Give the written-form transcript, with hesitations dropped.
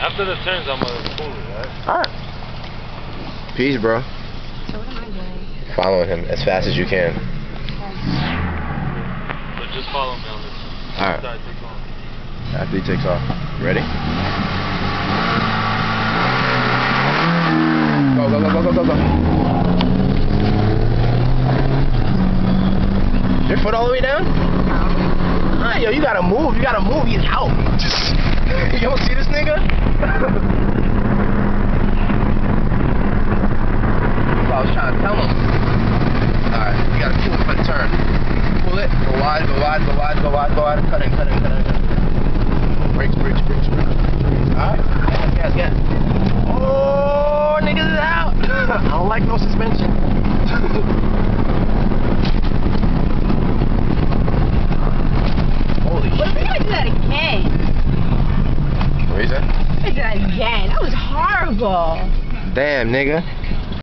After the turns, I'm gonna pull it, right? Alright. Peace, bro. So what am I doing? Following him as fast as you can. But just follow me on this one. Alright. After I take off. After he takes off. Ready? Go, go, go, go, go, go, go. Your foot all the way down? Alright, yo, you gotta move. You gotta move. He's out. You don't see this nigga? I was trying to tell him. Alright, you gotta pull it for the turn. Pull it. Go wide, go wide, go wide, go wide, go wide. Cut in, cut in, cut in, cut in. Brakes, brakes, brakes, brakes. Alright. Gas, gas, gas. Oh, niggas is out. I don't like no suspension. Holy What if shit. I do that again? What is that? I did that again. That was horrible. Damn, nigga.